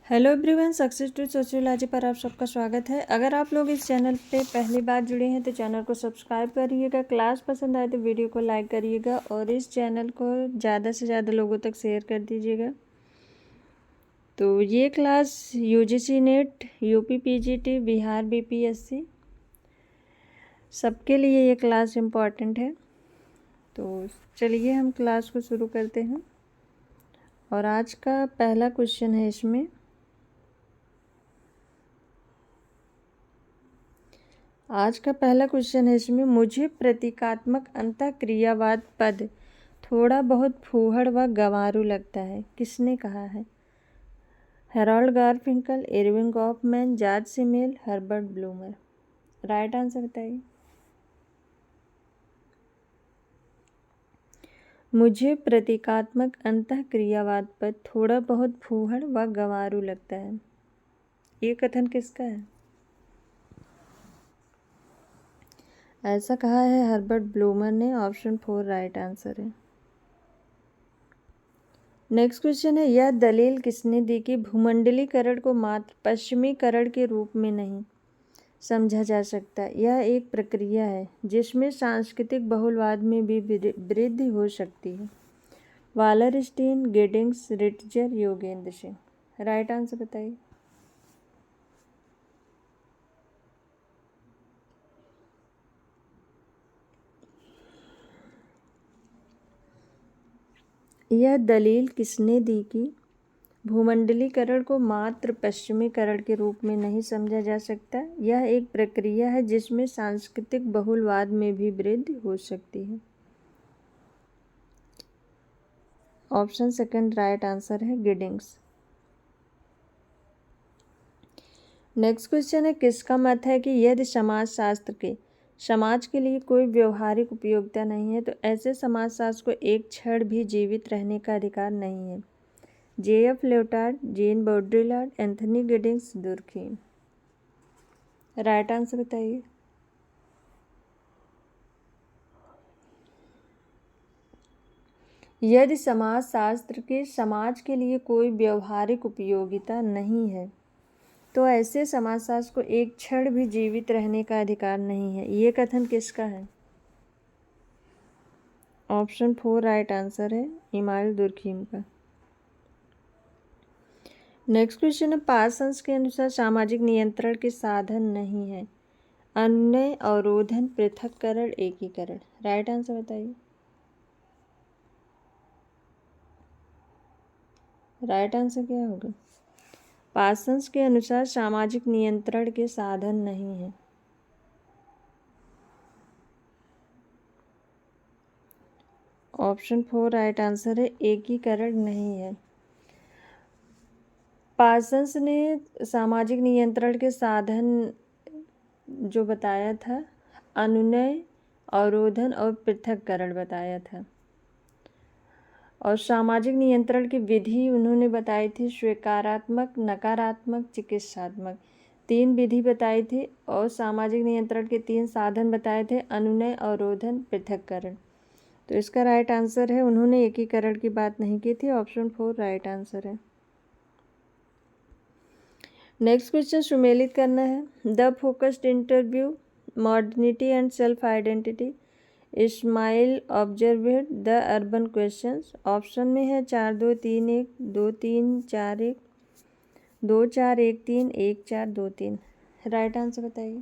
Hello everyone, success to sociology पर आप सबका स्वागत है। अगर आप लोग इस चैनल पे पहली बार जुड़े हैं तो चैनल को सब्सक्राइब करिएगा। क्लास पसंद आए तो वीडियो को लाइक करिएगा और इस चैनल को ज़्यादा से ज़्यादा लोगों तक शेयर कर दीजिएगा। तो ये class UGC net, UP PGT, Bihar BPSC सबके लिए ये क्लास इम्पॉर्टेंट है। तो चलिए हम क्लास को शुरू करते हैं। और आज का पहला क्वेश्चन है इसमें, मुझे प्रतीकात्मक अंतःक्रियावाद पद थोड़ा बहुत फूहड़ व गंवारू लगता है, किसने कहा है? Harold Garfinkel, Erving Goffman, George Simmel, Herbert Blumer. Right answer बताइए। मुझे प्रतीकात्मक अंतःक्रियावाद पद थोड़ा बहुत फूहड़ व गंवारू लगता है, ये कथन किसका है? ऐसा कहा है हर्बर्ट ब्लूमर ने। ऑप्शन 4 राइट आंसर है। नेक्स्ट क्वेश्चन है, यह दलील किसने दी कि भूमंडलीकरण को मात्र पश्चिमीकरण के रूप में नहीं समझा जा सकता? यह एक प्रक्रिया है जिसमें सांस्कृतिक बहुलवाद में भी वृद्धि हो सकती है। Wallerstein, Giddings, Ritzer, Yogendra Singh. Right answer बताइए। यह दलील किसने दी कि भूमंडलीकरण को मात्र पश्चिमीकरण के रूप में नहीं समझा जा सकता? यह एक प्रक्रिया है जिसमें सांस्कृतिक बहुलवाद में भी वृद्धि हो सकती है। ऑप्शन सेकंड राइट आंसर है, गिडिंग्स। नेक्स्ट क्वेश्चन है, किसका मत है कि यदि समाजशास्त्र के समाज के लिए कोई व्यवहारिक उपयोगिता नहीं है तो ऐसे समाजशास्त्र को एक क्षण भी जीवित रहने का अधिकार नहीं है? J.F. Lyotard, Jean Baudrillard, Anthony Giddings, Durkheim. Right answer बताइए। यदि समाजशास्त्र के समाज के लिए कोई व्यवहारिक उपयोगिता नहीं है तो ऐसे समाजशास्त्र को एक क्षण भी जीवित रहने का अधिकार नहीं है, ये कथन किसका है? ऑप्शन 4 राइट आंसर है, इमाइल दुर्खीम का। नेक्स्ट क्वेश्चन है, पार्सन्स के अनुसार सामाजिक नियंत्रण के साधन नहीं है अनुनय, अवरोधन, पृथक्करण, एकीकरण। राइट आंसर बताइए। राइट आंसर क्या होगा? पार्सन्स के अनुसार सामाजिक नियंत्रण के साधन नहीं है। ऑप्शन 4 राइट आंसर है, एकीकरण नहीं है। पार्सन्स ने सामाजिक नियंत्रण के साधन जो बताया था, अनुनय, अवरोधन और पृथक्करण बताया था। और सामाजिक नियंत्रण की विधि उन्होंने बताई थी स्वीकारात्मक, नकारात्मक, चिकित्सात्मक। 3 विधि बताई थी और सामाजिक नियंत्रण के 3 साधन बताए थे, अनुनय, अवरोधन, पृथक्करण। तो इसका राइट आंसर है, उन्होंने एकीकरण की बात नहीं की थी। ऑप्शन 4 राइट आंसर है। नेक्स्ट क्वेश्चन सुमेलित करना है। The focused interview, modernity and self identity, इस्माइल observed the urban questions. Option में है 4 2 3 1, 2 3 4 1, 2 4 1 3, 1 4 2 3। राइट आंसर बताइए।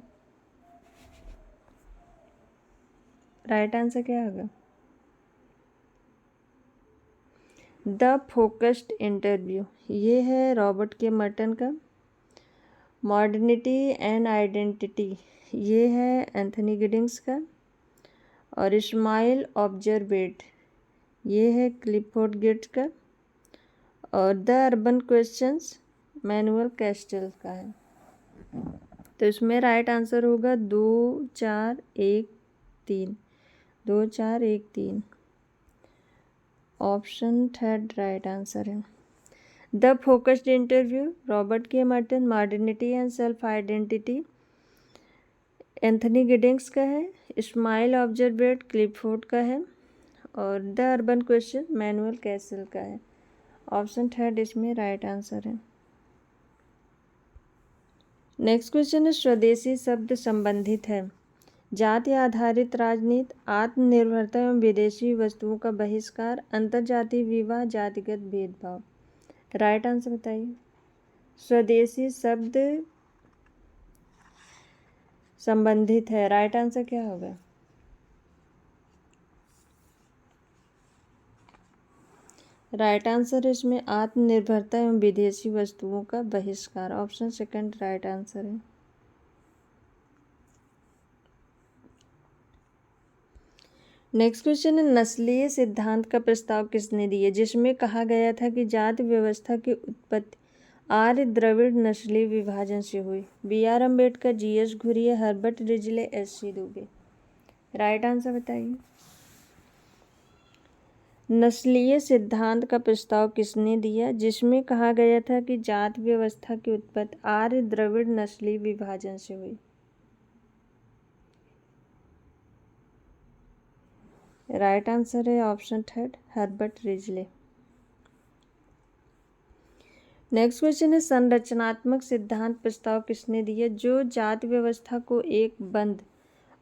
राइट आंसर क्या होगा? द फोकस्ड इंटरव्यू ये है रॉबर्ट के मर्टन का। मॉडर्निटी एंड आइडेंटिटी ये है एंथनी गिडिंग्स का। और इस्माइल ऑब्जर्वेड ये है क्लिफोर्ड गेट्स का। और the urban questions manual castle का है। तो इसमें राइट आंसर होगा 2 4 1 3, 2 4 1 3। ऑप्शन 3 राइट आंसर है। द फोकस्ड इंटरव्यू रॉबर्ट के Merton, modernity and self identity Anthony Giddings का है, इस्माइल ऑब्जर्वेड क्लिफोर्ड का है और the urban question manual castle का है। ऑप्शन 3 इसमें राइट आंसर है। नेक्स्ट क्वेश्चन है स्वदेशी शब्द संबंधित है जाति आधारित राजनीति, आत्मनिर्भरता एवं विदेशी वस्तुओं का बहिष्कार, अंतर्जातीय विवाह, जातिगत भेदभाव। राइट आंसर बताइए। स्वदेशी शब्द संबंधित है, राइट आंसर क्या होगा? राइट आंसर है इसमें आत्मनिर्भरता एवं विदेशी वस्तुओं का बहिष्कार। ऑप्शन सेकंड राइट आंसर है। नेक्स्ट क्वेश्चन है नस्लीय सिद्धांत का प्रस्ताव किसने दिया, जिसमें कहा गया था कि जाति व्यवस्था की उत्पत्ति आर्य द्रविड़ नस्लीय विभाजन से हुई। B R. Ambedkar, G S. Ghurye, Herbert Risley, S C. Dube. Right answer बताइए। नस्लीय सिद्धांत का प्रस्ताव किसने दिया, जिसमें कहा गया था कि जाति व्यवस्था की उत्पत्ति आर्य द्रविड़ नस्लीय विभाजन से हुई। राइट आंसर है option third Herbert Risley. Next question है संरचनात्मक सिद्धांत प्रस्ताव किसने दिया, जो जाति व्यवस्था को एक बंद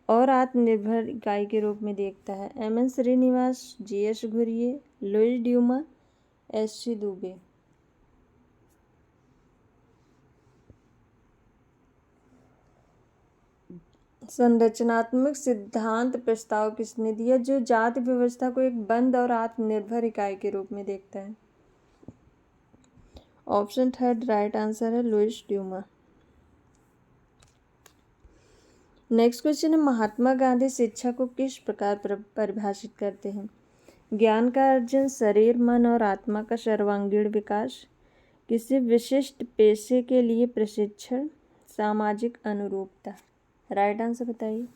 और आत्मनिर्भर इकाई के रूप में देखता है। M N. Srinivas, G S. Ghurye, Louis Dumont, S C. Dube. संरचनात्मक सिद्धांत प्रस्ताव किसने दिया, जो जाति व्यवस्था को एक बंद और आत्मनिर्भर इकाई के रूप में देखता है। ऑप्शन थर्ड राइट आंसर है लुईस ड्यूमा। नेक्स्ट क्वेश्चन है महात्मा गांधी शिक्षा को किस प्रकार परिभाषित करते हैं। ज्ञान का अर्जन, शरीर मन और आत्मा का सर्वांगीण विकास, किसी विशिष्ट पेशे के लिए प्रशिक्षण, सामाजिक अनुरूपता। राइट आंसर बताइए।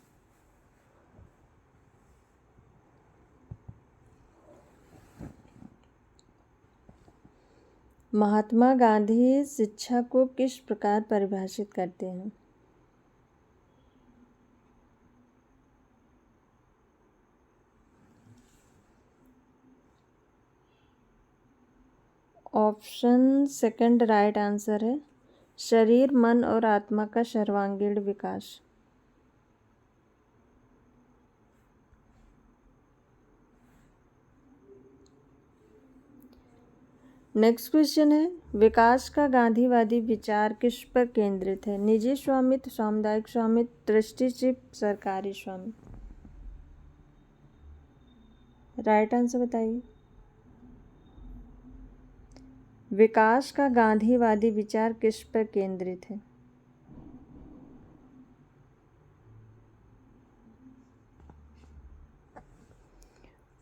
महात्मा गांधी शिक्षा को किस प्रकार परिभाषित करते हैं। ऑप्शन सेकंड राइट आंसर है शरीर मन और आत्मा का सर्वांगीण विकास। नेक्स्ट क्वेश्चन है विकास का गांधीवादी विचार किस पर केंद्रित है। निजी स्वामित्व, सामुदायिक स्वामित्व, ट्रस्टीशिप, सरकारी स्वामित्व। राइट आंसर बताइए। विकास का गांधीवादी विचार किस पर केंद्रित है।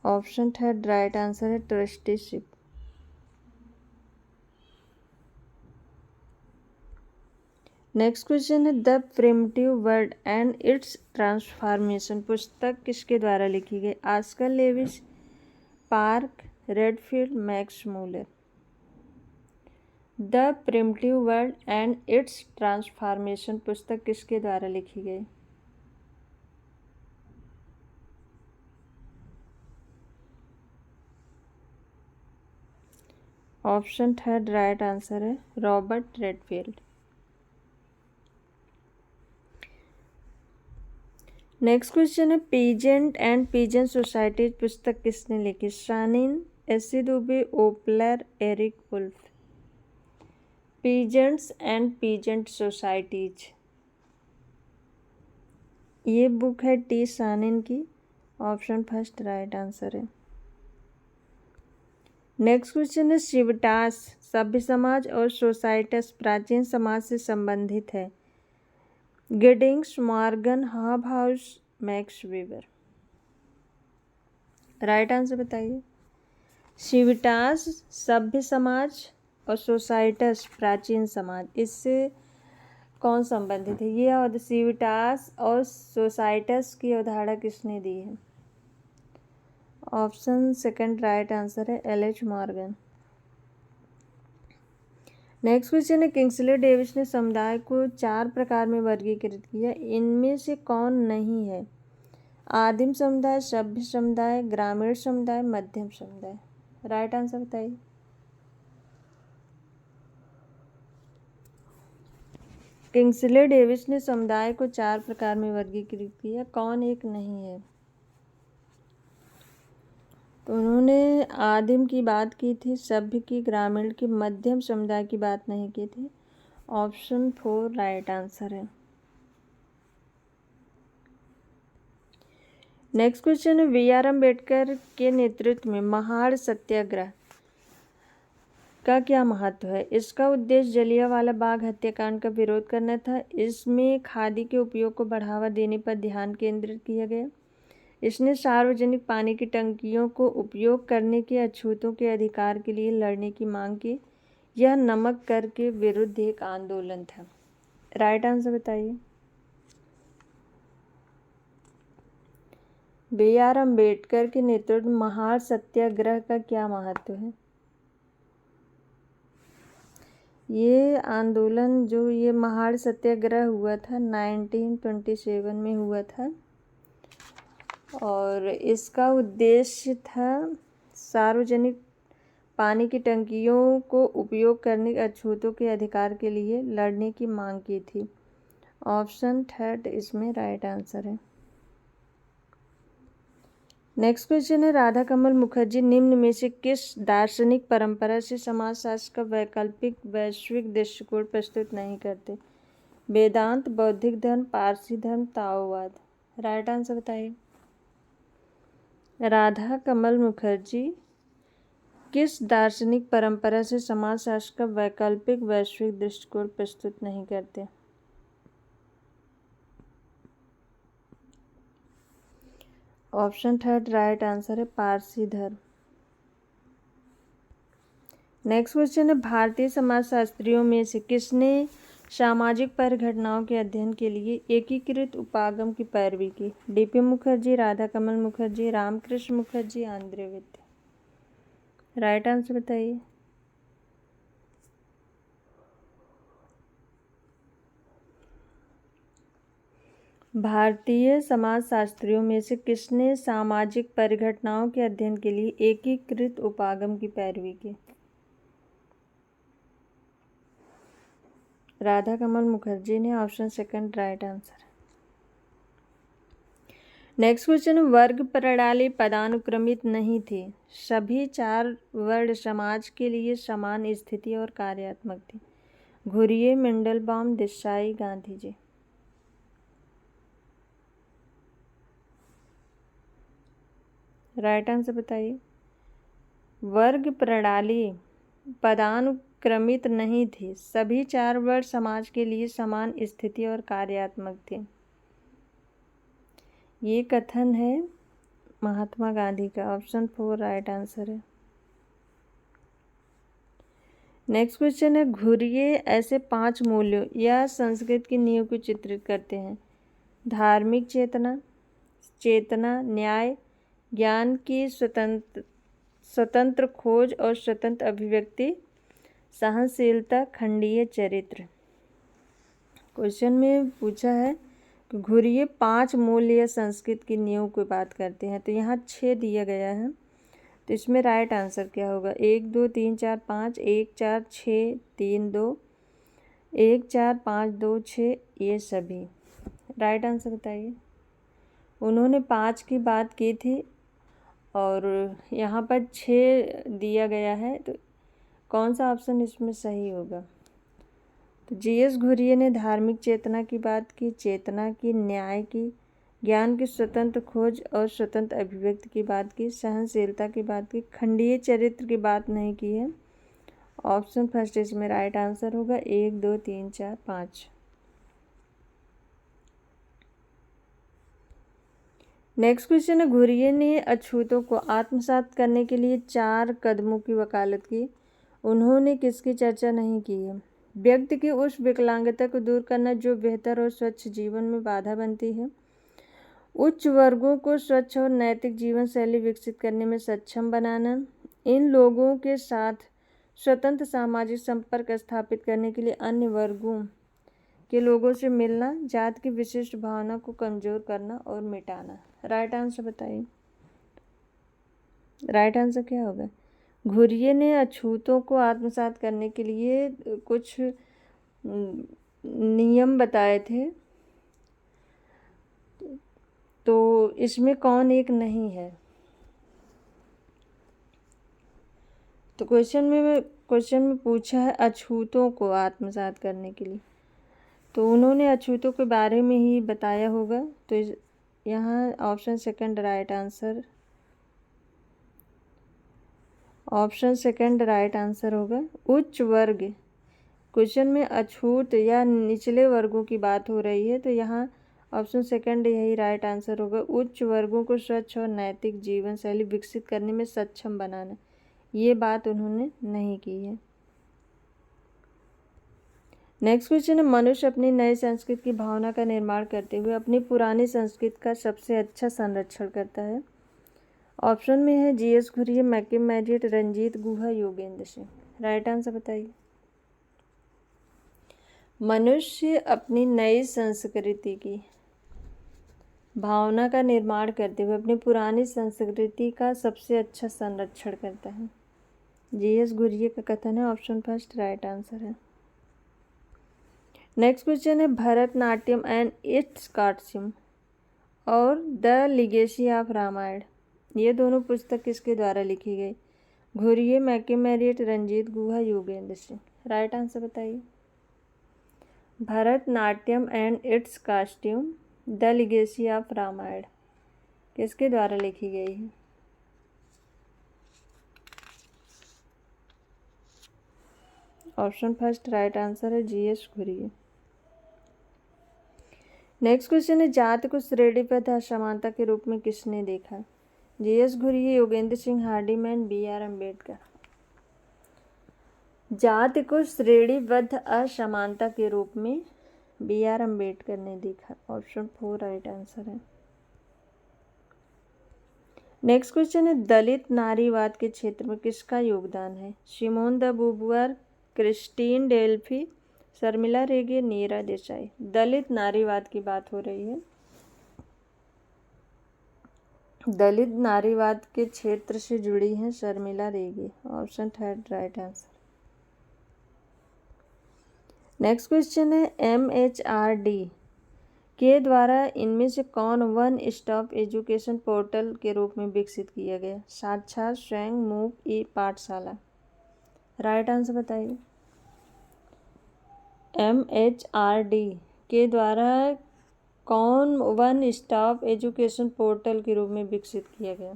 ऑप्शन थर्ड राइट आंसर है ट्रस्टीशिप। नेक्स्ट क्वेश्चन है the primitive world and its transformation पुस्तक किसके द्वारा लिखी गई। Oscar Lewis, Park, Redfield, Max Muller. The primitive world and its transformation पुस्तक किसके द्वारा लिखी गई। ऑप्शन थर्ड राइट आंसर है रॉबर्ट रेडफील्ड। नेक्स्ट क्वेश्चन है पीजेंट एंड पीजेंट सोसाइटीज पुस्तक किसने लिखी। Shanin, S C. Dube, Opler, Eric Wolf. Peasants and peasant societies ये बुक है टी सानिन की। ऑप्शन फर्स्ट राइट आंसर है। नेक्स्ट क्वेश्चन है सिविटास सभ्य समाज और सोसाइटस प्राचीन समाज से संबंधित है। Giddings, Morgan, Hobhouse, max weber. Right answer बताइए। सिविटास सभ्य समाज और सोसाइटस प्राचीन समाज, इससे कौन संबंधित है ये। और सिविटास और सोसाइटस की अवधारणा किसने दी है। ऑप्शन सेकंड राइट आंसर है एल.एच. मॉर्गन। नेक्स्ट क्वेश्चन है किंग्सले डेविस ने समुदाय को 4 प्रकार में वर्गीकृत किया, इनमें से कौन नहीं है। आदिम समुदाय, सभ्य समुदाय, ग्रामीण समुदाय, मध्यम समुदाय। राइट आंसर बताइए। किंग्सले डेविस ने समुदाय को 4 प्रकार में वर्गीकृत किया, कौन एक नहीं है? तो उन्होंने आदिम की बात की थी, सभ्य की, ग्रामीण की, मध्यम समुदाय की बात नहीं की थी। ऑप्शन 4 राइट आंसर है। नेक्स्ट क्वेश्चन है, BR अम्बेडकर के नेतृत्व में महाड़ सत्याग्रह का क्या महत्व है? इसका उद्देश्य जलियांवाला बाग हत्याकांड का विरोध करना था। इसमें खादी के उपयोग को बढ़ावा देने पर ध्यान केंद्रित किया गया। इसने सार्वजनिक पानी की टंकियों को उपयोग करने के अछूतों के अधिकार के लिए लड़ने की मांग की। यह नमक कर के विरुद्ध एक आंदोलन था। राइट आंसर बताइए। BR अम्बेडकर के नेतृत्व में महाड़ सत्याग्रह का क्या महत्व है? ये आंदोलन जो ये महाड़ सत्याग्रह हुआ था 1927 में हुआ था और इसका उद्देश्य था सार्वजनिक पानी की टंकियों को उपयोग करने के अछूतों के अधिकार के लिए लड़ने की मांग की थी। ऑप्शन 3 इसमें राइट आंसर है। नेक्स्ट क्वेश्चन है, राधा कमल मुखर्जी निम्न में से किस दार्शनिक परंपरा से समाजशास्त्र का वैकल्पिक वैश्विक दृष्टिकोण प्रस्तुत नहीं करते? वेदांत, बौद्धिक धर्म, पारसी धर्म, ताओवाद। राइट आंसर बताइए। राधा कमल मुखर्जी किस दार्शनिक परंपरा से समाजशास्त्र का वैकल्पिक वैश्विक दृष्टिकोण प्रस्तुत नहीं करते? ऑप्शन 3 राइट आंसर है, पारसी धर्म। नेक्स्ट क्वेश्चन है, भारतीय समाजशास्त्रियों में से किसने सामाजिक परिघटनाओं के अध्ययन के लिए एकीकृत उपागम की पैरवी की? DP मुखर्जी, राधा कमल मुखर्जी, रामकृष्ण मुखर्जी, आंद्रे विद्या। राइट आंसर बताइए। भारतीय समाजशास्त्रियों में से किसने सामाजिक परिघटनाओं के अध्ययन के लिए एकीकृत उपागम की पैरवी की? राधा कमल मुखर्जी ने। Option 2 right answer. Next question, वर्ग प्रणाली पदानुक्रमित नहीं थी। सभी 4 वर्ण समाज के लिए समान स्थिति और कार्यात्मक थी। घुरिये, मेंडलबाउम, देसाई, गांधी जी। राइट आंसर बताइए। वर्ग प्रणाली पदानुक्रमित नहीं थी। सभी 4 वर्ण समाज के लिए समान स्थिति और कार्यात्मक थे। ये कथन है महात्मा गांधी का। ऑप्शन 4 राइट आंसर है। नेक्स्ट क्वेश्चन है, घुरिये ऐसे 5 मूल्यों या संस्कृत की नींव को चित्रित करते हैं। धार्मिक चेतना, चेतना, न्याय, ज्ञान की स्वतंत्र खोज और स्वतंत्र अभिव्यक्ति, सहनशीलता, खंडीय चरित्र। क्वेश्चन में पूछा है कि घुरिये 5 मूल्य या संस्कृत की नींव की बात करते हैं, तो यहाँ 6 दिया गया है। तो इसमें राइट आंसर क्या होगा? 1 2 3 4 5, 1 4 6 3 2, 1 4 5 2 6, ये सभी। राइट आंसर बताइए। उन्होंने 5 की बात की थी और यहाँ पर 6 दिया गया है, तो कौन सा ऑप्शन इसमें सही होगा? तो GS घुरिये ने धार्मिक चेतना की बात की, चेतना की, न्याय की, ज्ञान की स्वतंत्र खोज और स्वतंत्र अभिव्यक्ति की बात की, सहनशीलता की बात की, खंडीय चरित्र की बात नहीं की है। ऑप्शन 1 इसमें राइट आंसर होगा। 1 2 3 4 5। नेक्स्ट क्वेश्चन है, घुरिये ने अछूतों को आत्मसात करने के लिए 4 कदमों की वकालत की। उन्होंने किसकी चर्चा नहीं की है? व्यक्ति की उस विकलांगता को दूर करना जो बेहतर और स्वच्छ जीवन में बाधा बनती है। उच्च वर्गों को स्वच्छ और नैतिक जीवन शैली विकसित करने में सक्षम बनाना। इन लोगों के साथ स्वतंत्र सामाजिक संपर्क स्थापित करने के लिए अन्य वर्गों के लोगों से मिलना। जाति की विशिष्ट भावना को कमजोर करना और मिटाना। राइट आंसर बताइए। राइट आंसर क्या होगा? घुरिये ने अछूतों को आत्मसात करने के लिए कुछ नियम बताए थे, तो इसमें कौन एक नहीं है? तो क्वेश्चन में पूछा है अछूतों को आत्मसात करने के लिए, तो उन्होंने अछूतों के बारे में ही बताया होगा। तो यहाँ ऑप्शन सेकंड राइट आंसर होगा। उच्च वर्ग, क्वेश्चन में अछूत या निचले वर्गों की बात हो रही है, तो यहाँ ऑप्शन सेकंड यही राइट आंसर होगा। उच्च वर्गों को स्वच्छ और नैतिक जीवन शैली विकसित करने में सक्षम बनाना, ये बात उन्होंने नहीं की है। नेक्स्ट क्वेश्चन है, मनुष्य अपनी नई संस्कृति की भावना का निर्माण करते हुए अपनी पुरानी संस्कृति का सबसे अच्छा संरक्षण करता है। ऑप्शन में है GS Ghurye, McKim Marriott, Ranajit Guha, Yogendra Singh. Right answer बताइए। मनुष्य अपनी नई संस्कृति की भावना का निर्माण करते हुए अपनी पुरानी संस्कृति का सबसे अच्छा संरक्षण करता है, जीएस घुरिये का कथन है। ऑप्शन फर्स्ट राइट आंसर है। नेक्स्ट क्वेश्चन है, भरतनाट्यम एंड इट्स कॉस्ट्यूम और द लीगेसी ऑफ रामायण, ये दोनों पुस्तक किसके द्वारा लिखी गई? Ghurye, McKim Marriott, Ranajit Guha, Yogendra Singh. Right answer बताइए। Bharatanatyam and its costume, the legacy of Ramayana किसके द्वारा लिखी गई है? ऑप्शन फर्स्ट राइट आंसर है, जीएस घुरिये। नेक्स्ट क्वेश्चन है, जाति को श्रेणीबद्ध असमानता के रूप में किसने देखा? G S Ghurye, Yogendra Singh, Hardiman, B R Ambedkar. जाति को श्रेणीबद्ध असमानता के रूप में बीआर अम्बेडकर ने देखा। ऑप्शन 4 राइट आंसर है। नेक्स्ट क्वेश्चन है, दलित नारीवाद के क्षेत्र में किसका योगदान है? Simone de Beauvoir, Christine Delphy, Sharmila Rege, Neera Desai. Dalit नारीवाद की बात हो रही है। दलित नारीवाद के क्षेत्र से जुड़ी हैं Sharmila Rege. Option third right answer. Next question है, MHRD के द्वारा इनमें से कौन वन स्टॉप एजुकेशन पोर्टल के रूप में विकसित किया गया? साक्षात, स्वयं, मूक, ई पाठशाला। राइट आंसर बताइए। MHRD के द्वारा कौन वन स्टॉप एजुकेशन पोर्टल के रूप में विकसित किया गया?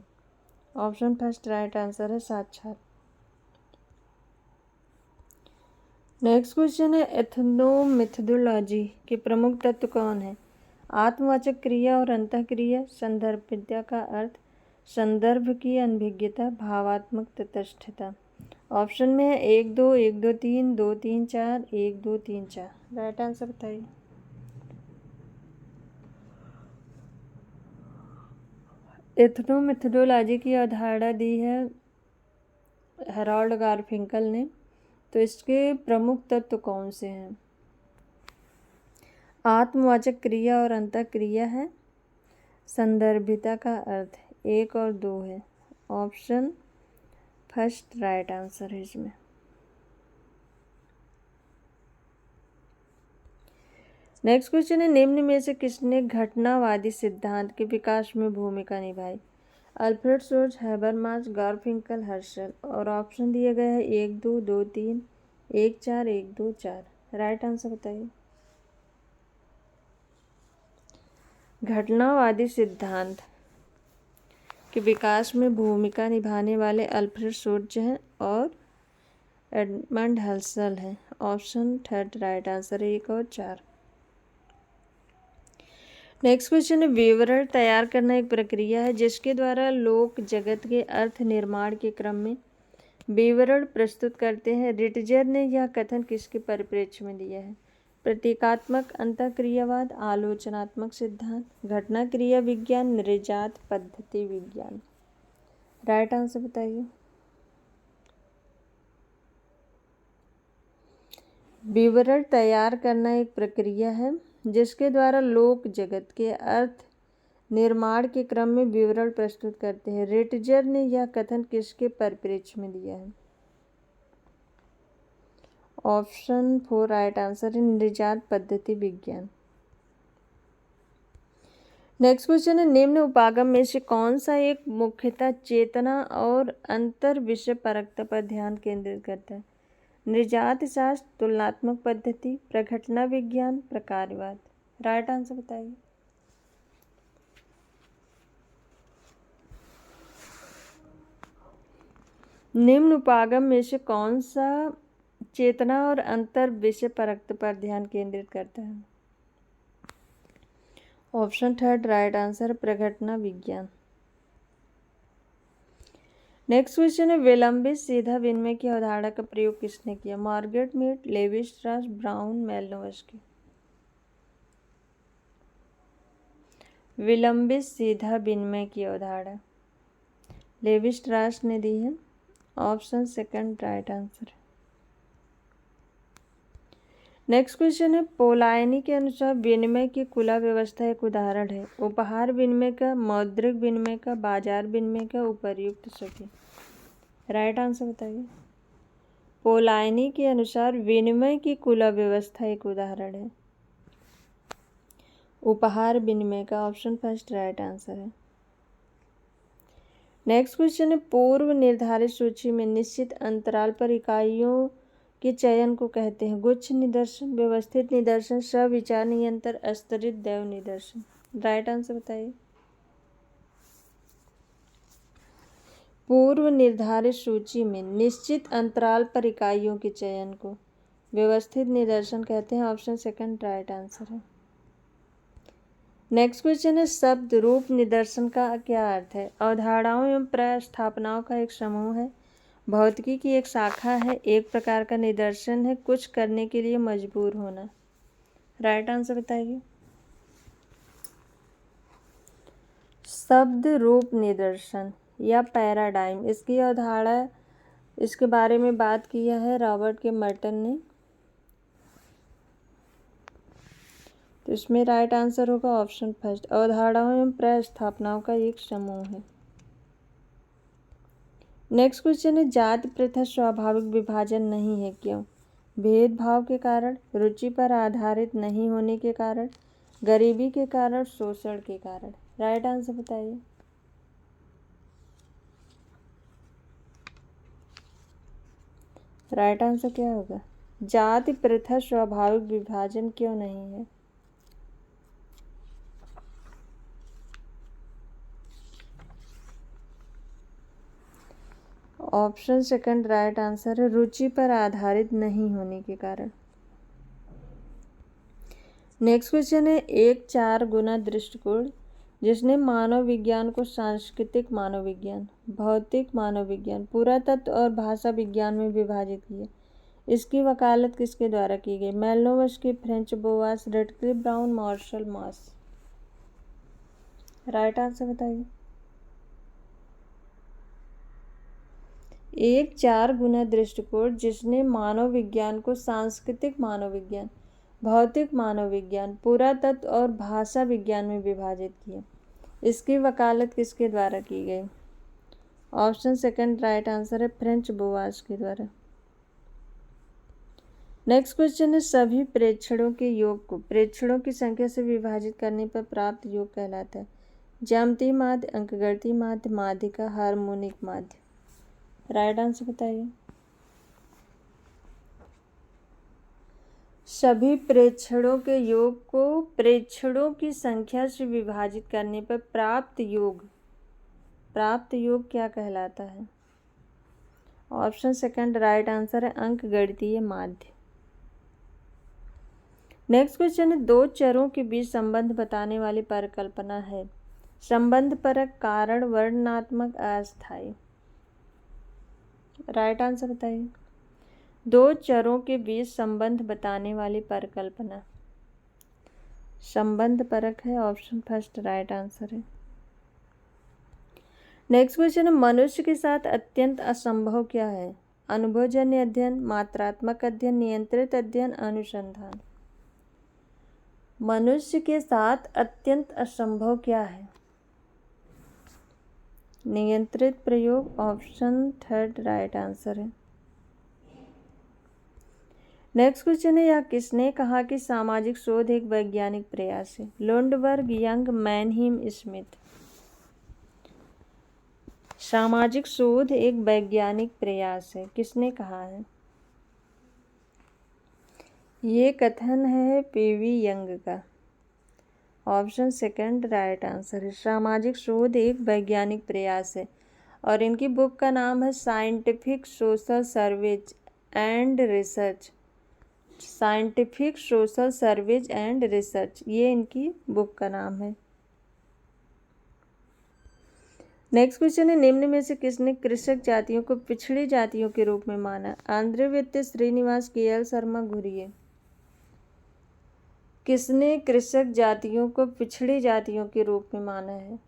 ऑप्शन फर्स्ट राइट आंसर है, साक्षात। नेक्स्ट क्वेश्चन है, एथनोमिथोलॉजी के प्रमुख तत्व कौन है? आत्मवाचक क्रिया और अंतःक्रिया, संदर्भिता का अर्थ, संदर्भ की अनभिज्ञता, भावात्मक तटस्थता। ऑप्शन में है 1 2 1 2 3 2 3 4 1 2 3 4। राइट आंसर बताइए। एथनोमिथोलॉजी की अवधारणा दी है हेरोल्ड गारफिंकल ने। तो इसके प्रमुख तत्व कौन से हैं? आत्मवाचक क्रिया और अंतःक्रिया है, संदर्भिता का अर्थ 1 और 2 है। ऑप्शन फर्स्ट राइट आंसर है इसमें। नेक्स्ट क्वेश्चन है, निम्न में से किसने घटनावादी सिद्धांत के विकास में भूमिका निभाई? अल्फ्रेड सोच, हैबरमास, गारफिंकल, हर्शल। और ऑप्शन दिए गए हैं 1 2 2 3 1 4 1 2 4। राइट आंसर बताइए। घटनावादी सिद्धांत के विकास में भूमिका निभाने वाले अल्फ्रेड सोच हैं और एडमंड हर्शल हैं। ऑप्शन थर्ड राइट आंसर है, 1 और 4। नेक्स्ट क्वेश्चन है, विवरण तैयार करना एक प्रक्रिया है जिसके द्वारा लोग जगत के अर्थ निर्माण के क्रम में विवरण प्रस्तुत करते हैं। रिटजर ने यह कथन किसके परिप्रेक्ष्य में दिया है? प्रतीकात्मक अंतःक्रियावाद, आलोचनात्मक सिद्धांत, घटना क्रिया विज्ञान, निर्जात पद्धति विज्ञान। राइट आंसर बताइए। विवरण तैयार करना एक प्रक्रिया है जिसके द्वारा लोग जगत के अर्थ निर्माण के क्रम में विवरण प्रस्तुत करते हैं। रिटजर ने यह कथन किसके परिप्रेक्ष्य में दिया है? ऑप्शन 4 राइट आंसर है निर्जात पद्धति विज्ञान। नेक्स्ट क्वेश्चन है निम्न उपागम में से कौन सा एक मुख्यतः चेतना और अंतर विषय परकता पर ध्यान केंद्रित करता है? निर्जात शास्त्र, तुलनात्मक पद्धति, प्रघटना विज्ञान, प्रकारवाद। राइट आंसर बताइए। निम्न उपागम में से कौन सा चेतना और अंतर विषय परकता पर ध्यान केंद्रित करता है? ऑप्शन 3 राइट आंसर प्रघटना विज्ञान। नेक्स्ट क्वेश्चन है विलंबित सीधा विनिमय की अवधारणा का प्रयोग किसने किया? Margaret Mead, Levi Strauss, Brown, Malinowski. विलंबित सीधा विनिमय की अवधारणा लेवी स्ट्रॉस ने दी है। Option 2 right answer. Next question है पोलायनी के अनुसार विनिमय की खुला व्यवस्था एक उदाहरण है। उपहार विनिमय का, मौद्रिक विनिमय का, बाजार विनिमय का, उपर्युक्त सभी। राइट आंसर बताइए। पोलायनी के अनुसार विनिमय की खुला व्यवस्था एक उदाहरण है उपहार विनिमय का। ऑप्शन 1 राइट आंसर है। नेक्स्ट क्वेश्चन है पूर्व निर्धारित सूची में निश्चित अंतराल पर इकाइयों के चयन को कहते हैं? गुच्छ निदर्शन, व्यवस्थित निदर्शन, सविचार नियंत्रण, अस्तरित दैव निदर्शन। राइट आंसर बताइए। पूर्व निर्धारित सूची में निश्चित अंतराल पर इकाइयों के चयन को व्यवस्थित निदर्शन कहते हैं। ऑप्शन 2 राइट आंसर है। नेक्स्ट क्वेश्चन है शब्द रूप निदर्शन का क्या अर्थ है? अवधारणाओं एवं प्रस्थापनाओं का एक समूह है, भौतिकी की एक शाखा है, एक प्रकार का निदर्शन है, कुछ करने के लिए मजबूर होना। राइट आंसर बताइए। शब्द रूप निदर्शन या पैराडाइम, इसकी अवधारणा, इसके बारे में बात किया है रॉबर्ट के मर्टन ने। तो इसमें राइट आंसर होगा ऑप्शन 1 अवधारणाओं एवं प्रस्थापनाओं का एक समूह है। नेक्स्ट क्वेश्चन है जाति प्रथा स्वाभाविक विभाजन नहीं है, क्यों? भेदभाव के कारण, रुचि पर आधारित नहीं होने के कारण, गरीबी के कारण, शोषण के कारण। राइट आंसर बताइए। राइट आंसर क्या होगा? जाति प्रथा स्वाभाविक विभाजन क्यों नहीं है? ऑप्शन 2 राइट आंसर है रुचि पर आधारित नहीं होने के कारण। नेक्स्ट क्वेश्चन है एक 4 गुना दृष्टिकोण जिसने मानव विज्ञान को सांस्कृतिक मानव विज्ञान, भौतिक मानव विज्ञान, पुरातत्व और भाषा विज्ञान में विभाजित किया, इसकी वकालत किसके द्वारा की गई? Malinowski, Franz Boas, Radcliffe Brown, Marshall Mauss. Right answer बताइए। एक 4 गुना दृष्टिकोण जिसने मानव विज्ञान को सांस्कृतिक मानव विज्ञान, भौतिक मानव विज्ञान, पुरातत्व और भाषा विज्ञान में विभाजित किया, इसकी वकालत किसके द्वारा की गई? ऑप्शन 2 राइट आंसर है फ्रेंच बोवास के द्वारा। नेक्स्ट क्वेश्चन है सभी प्रेक्षणों के योग को प्रेक्षणों की संख्या से विभाजित करने पर प्राप्त योग कहलाता है? ज्यामितीय माध्य, अंकगणितीय माध्य, माध्यिका, हार्मोनिक माध्य। राइट आंसर बताइए। सभी प्रेक्षणों के योग को प्रेक्षणों की संख्या से विभाजित करने पर प्राप्त योग क्या कहलाता है? ऑप्शन 2 राइट आंसर है अंकगणितीय माध्य। नेक्स्ट क्वेश्चन है दो चरों के बीच संबंध बताने वाली परिकल्पना है? संबंध परक, कारण, वर्णनात्मक, अस्थायी। राइट आंसर बताइए। दो चरों के बीच संबंध बताने वाली परिकल्पना संबंध परक है। ऑप्शन 1 राइट आंसर है। नेक्स्ट क्वेश्चन है मनुष्य के साथ अत्यंत असंभव क्या है? अनुभवजन्य अध्ययन, मात्रात्मक अध्ययन, नियंत्रित अध्ययन, अनुसंधान। मनुष्य के साथ अत्यंत असंभव क्या है? नियंत्रित प्रयोग। ऑप्शन 3 राइट आंसर है। नेक्स्ट क्वेश्चन है, यह किसने कहा कि सामाजिक शोध एक वैज्ञानिक प्रयास है? Lundberg, Young, Mannheim, Smith. सामाजिक शोध एक वैज्ञानिक प्रयास है, किसने कहा है? ये कथन है पीवी यंग का। ऑप्शन सेकंड राइट आंसर है। सामाजिक शोध एक वैज्ञानिक प्रयास है और इनकी बुक का नाम है scientific social surveys and research. Scientific social surveys and research, ये इनकी बुक का नाम है। नेक्स्ट क्वेश्चन है, निम्न में से किसने कृषक जातियों को पिछड़ी जातियों के रूप में माना? आंध्र वित्त, श्रीनिवास, के.एल. शर्मा, घुरिये। किसने कृषक जातियों को पिछड़ी जातियों के रूप में माना है?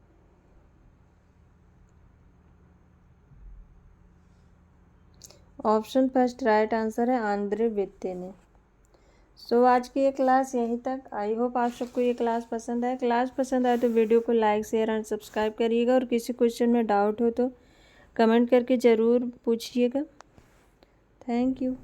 ऑप्शन फर्स्ट राइट आंसर है, आंध्र वित्त ने। सो आज की ये क्लास यहीं तक। आई होप आप सबको ये क्लास पसंद आए। क्लास पसंद आए तो वीडियो को लाइक, शेयर एंड सब्सक्राइब करिएगा और किसी क्वेश्चन में डाउट हो तो कमेंट करके ज़रूर पूछिएगा। Thank you.